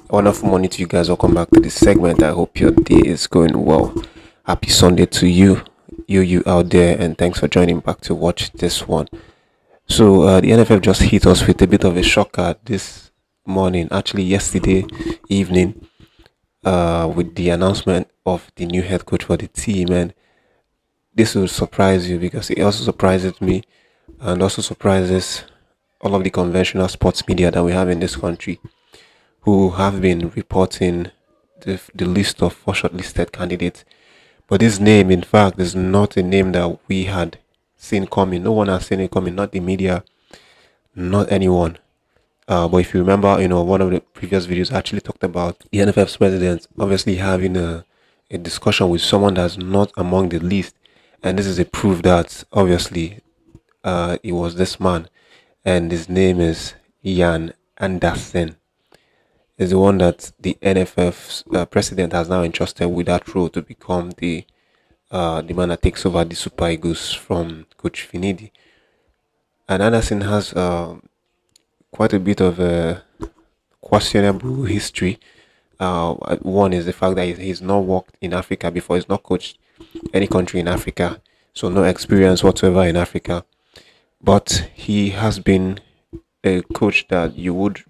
Wonderful morning to you guys. Welcome back to this segment. I hope your day is going well. Happy Sunday to you out there, and thanks for joining back to watch this one. So the NFF just hit us with a bit of a shocker this morning, actually yesterday evening, with the announcement of the new head coach for the team, and this will surprise you because it also surprises me, and also surprises all of the conventional sports media that we have in this country, who have been reporting the list of four shortlisted candidates. But this name, in fact, is not a name that we had seen coming. No one has seen it coming, not the media, not anyone. But if you remember, one of the previous videos I actually talked about the NFF's president obviously having a discussion with someone that's not among the list. And this is a proof that obviously it was this man. And his name is Janne Anderson. Is the one that the NFF's president has now entrusted with that role to become the man that takes over the Super Eagles from Coach Finidi. And Anderson has quite a bit of a questionable history. One is the fact that he's not worked in Africa before. He's not coached any country in Africa, so no experience whatsoever in Africa. But he has been a coach that you would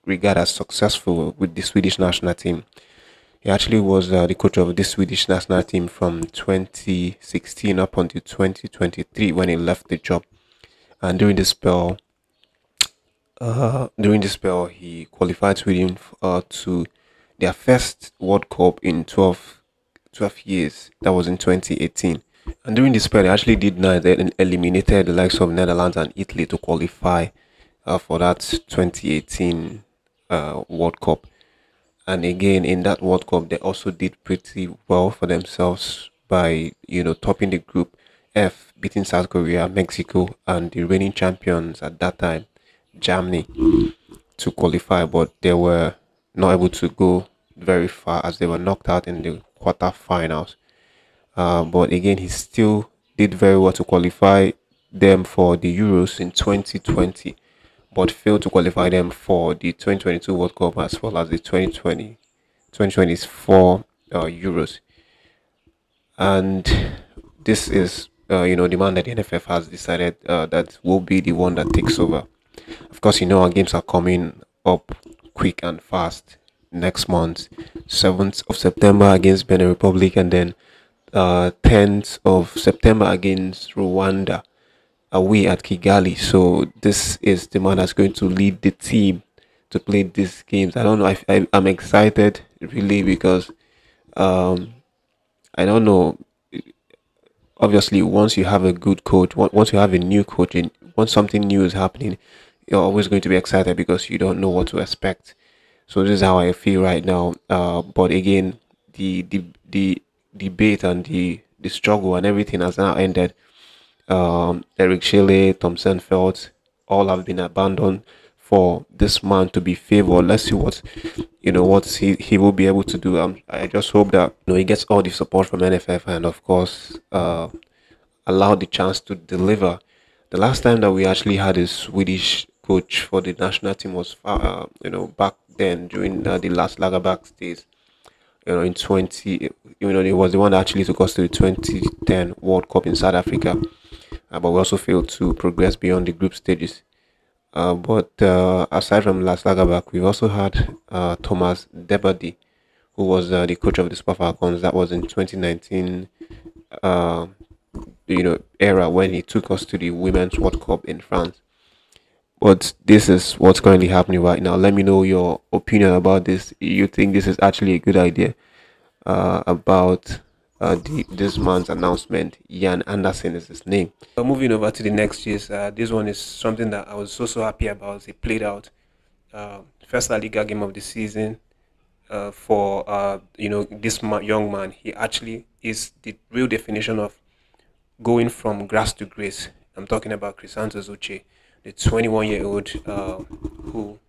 regard as successful with the Swedish national team. He actually was the coach of the Swedish national team from 2016 up until 2023 when he left the job. And during this spell, he qualified Sweden to their first World Cup in 12 years. That was in 2018. And during this spell, they actually did not. They eliminated the likes of Netherlands and Italy to qualify for that 2018 World Cup. And again, in that World Cup, they also did pretty well for themselves by, topping the Group F, beating South Korea, Mexico, and the reigning champions at that time, Germany, to qualify. But they were not able to go very far as they were knocked out in the quarterfinals. But again, he still did very well to qualify them for the Euros in 2020. But failed to qualify them for the 2022 World Cup as well as the 2024 Euros. And this is, the man that the NFF has decided that will be the one that takes over. Of course, our games are coming up quick and fast next month. 7th of September against Benin Republic, and then 10th of September against Rwanda, away at Kigali. So this is the man that's going to lead the team to play these games. I don't know. I'm excited really because I don't know. Obviously, once you have a good coach, once you have a new coach, and once something new is happening, you're always going to be excited because you don't know what to expect. So this is how I feel right now. But again, the debate and the struggle and everything has now ended. Eric Shelley, Tom Senfeld, all have been abandoned for this man to be favored. Let's see what he will be able to do. I just hope that he gets all the support from NFF, and of course allow the chance to deliver. The last time that we actually had a Swedish coach for the national team was back then during the last Lagerbäck days. In 20, it was the one that actually took us to the 2010 World Cup in South Africa. But we also failed to progress beyond the group stages. But aside from Lars Lagerbäck, we've also had Thomas Debady, who was the coach of the Super Falcons. That was in 2019, era when he took us to the Women's World Cup in France. But this is what's currently happening right now. Let me know your opinion about this. You think this is actually a good idea about this man's announcement? Janne Anderson is his name. Moving over to the next years, this one is something that I was so happy about. It played out. First La Liga game of the season for this young man. He actually is the real definition of going from grass to grace. I'm talking about Chrisantus Uche, the 21-year-old who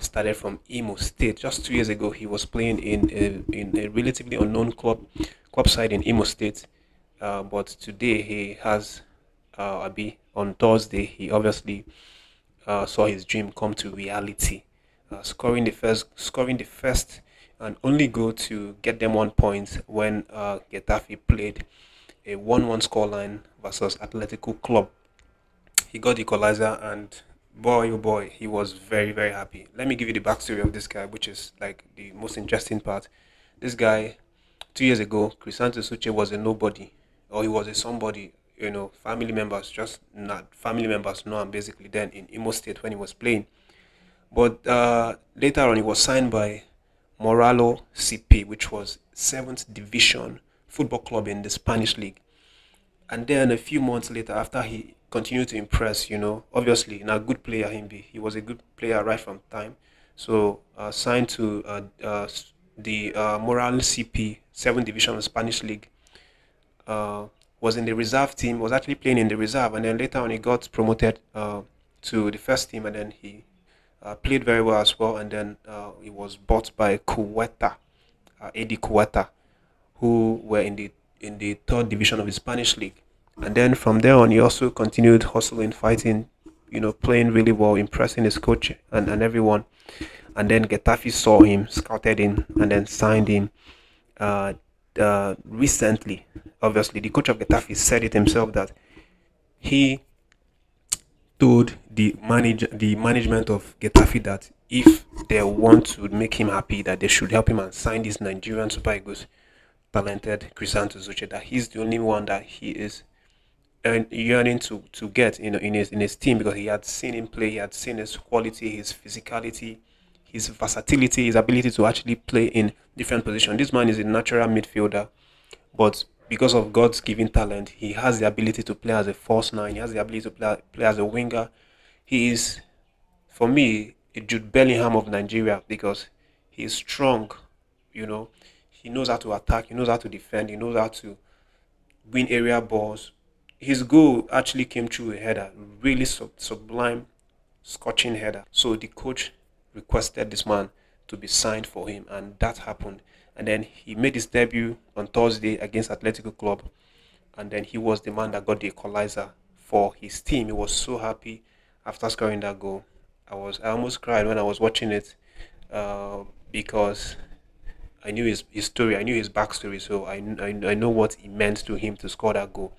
started from Imo State. Just 2 years ago, he was playing in a relatively unknown club side in Imo State. But today he has on Thursday he obviously saw his dream come to reality, scoring the first and only goal to get them 1 point when Getafe played a 1-1 scoreline versus Atletico Club. He got the equalizer, and boy, oh boy, he was very, very happy. Let me give you the backstory of this guy, which is like the most interesting part. This guy, 2 years ago, Chrisantus Uche was a nobody, or he was a somebody. Family members just not family members know him basically then in Imo State when he was playing. But later on, he was signed by Moralo CP, which was seventh division football club in the Spanish league. And then a few months later, after he continued to impress, obviously, not a good player, he was a good player right from time. So signed to the Moral CP, 7th division of Spanish league. Was in the reserve team, was actually playing in the reserve, and then later on he got promoted to the first team, and then he played very well as well, and then he was bought by Cueta, AD Cueta, who were in the third division of the Spanish league. And then from there on, he also continued hustling, fighting, playing really well, impressing his coach and everyone. And then Getafe saw him, scouted him, and then signed him recently. Obviously, the coach of Getafe said it himself that he told the management of Getafe that if they want to make him happy, that they should help him and sign this Nigerian Super Eagles talented Chrisantus Uche, that he's the only one that he is yearning to get in his team, because he had seen him play, he had seen his quality, his physicality, his versatility, his ability to actually play in different positions. This man is a natural midfielder, but because of God's given talent, he has the ability to play as a false nine. He has the ability to play as a winger. He is, for me, a Jude Bellingham of Nigeria, because he is strong. He knows how to attack. He knows how to defend. He knows how to win area balls. His goal actually came through a header, really sublime, scorching header. So the coach requested this man to be signed for him, and that happened. And then he made his debut on Thursday against Atletico Club, and then he was the man that got the equalizer for his team. He was so happy after scoring that goal. I almost cried when I was watching it, because I knew his story, I knew his backstory, so I know what it meant to him to score that goal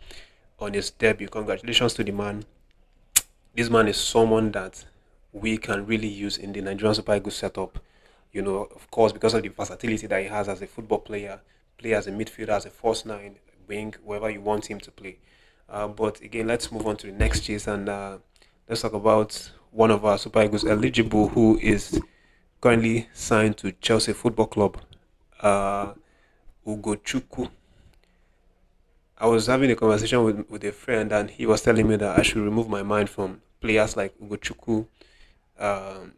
on his debut. Congratulations to the man. This man is someone that we can really use in the Nigerian Super Eagles setup. Of course, because of the versatility that he has as a football player, play as a midfielder, as a false nine, wing, wherever you want him to play. But again, let's move on to the next case, and let's talk about one of our Super Eagles eligible who is currently signed to Chelsea Football Club, Ugochukwu. I was having a conversation with a friend, and he was telling me that I should remove my mind from players like Ugochukwu,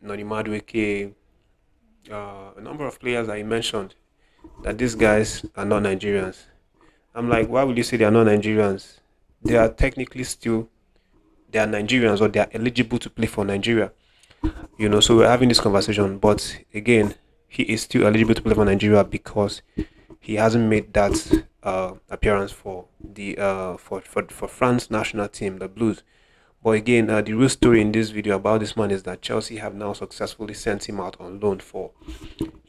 Noni Madueke, a number of players that he mentioned, that these guys are not Nigerians. I'm like, why would you say they are not Nigerians? They are technically still, they are Nigerians, or they are eligible to play for Nigeria. So we're having this conversation, but again, he is still eligible to play for Nigeria because he hasn't made that appearance for the for France national team, the Blues. But again, the real story in this video about this man is that Chelsea have now successfully sent him out on loan for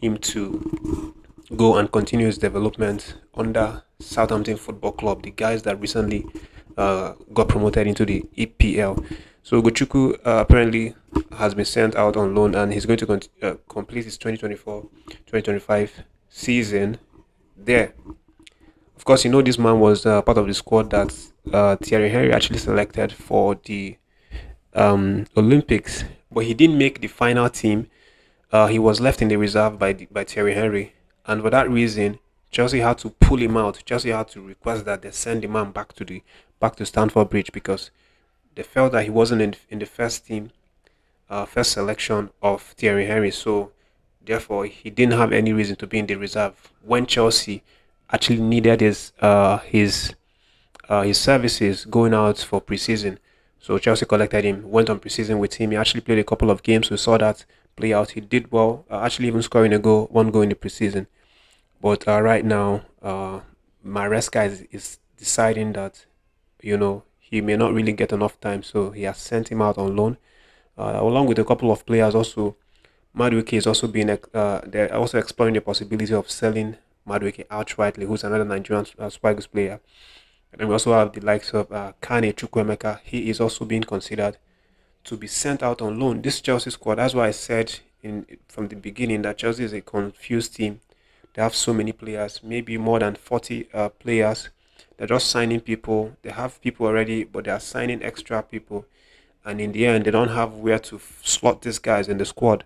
him to go and continue his development under Southampton Football Club, the guys that recently got promoted into the EPL. So Ugochukwu apparently has been sent out on loan, and he's going to complete his 2024-2025 season there. Of course, this man was part of the squad that Thierry Henry actually selected for the Olympics, but he didn't make the final team. He was left in the reserve by Thierry Henry, and for that reason, Chelsea had to pull him out. Chelsea had to request that they send the man back to Stamford Bridge, because they felt that he wasn't in the first team, first selection of Thierry Henry. So therefore, he didn't have any reason to be in the reserve when Chelsea actually needed his services going out for preseason. So Chelsea collected him, went on preseason with him. He actually played a couple of games. We saw that play out. He did well, actually even scoring one goal in the preseason. But right now, Maresca is deciding that he may not really get enough time, so he has sent him out on loan, along with a couple of players also Madueke is also being they're also exploring the possibility of selling Madueke outrightly, who's another Nigerian Super Eagles player. And then we also have the likes of Kane Chukwuemeka. He is also being considered to be sent out on loan. This Chelsea squad, that's why I said from the beginning that Chelsea is a confused team. They have so many players, maybe more than 40 players. They're just signing people. They have people already, but they are signing extra people. And in the end, they don't have where to slot these guys in the squad.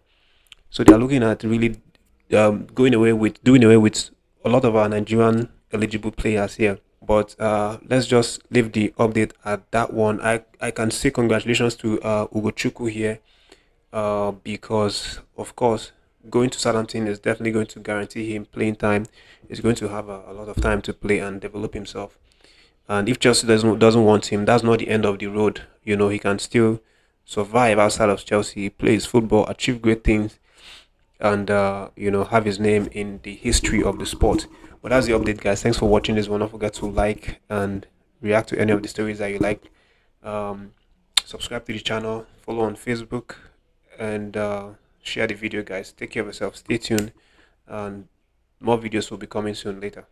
So they are looking at really doing away with a lot of our Nigerian eligible players here. But let's just leave the update at that one. I can say congratulations to Ugochukwu here because, of course, going to Southampton is definitely going to guarantee him playing time. He's going to have a lot of time to play and develop himself. And if Chelsea doesn't want him, that's not the end of the road. You know, he can still survive outside of Chelsea. He plays football, achieve great things, and you know, have his name in the history of the sport. But that's the update, guys. Thanks for watching this one. Don't forget to like and react to any of the stories that you like. Subscribe to the channel, follow on Facebook, and share the video, guys. Take care of yourself. Stay tuned, and more videos will be coming soon later.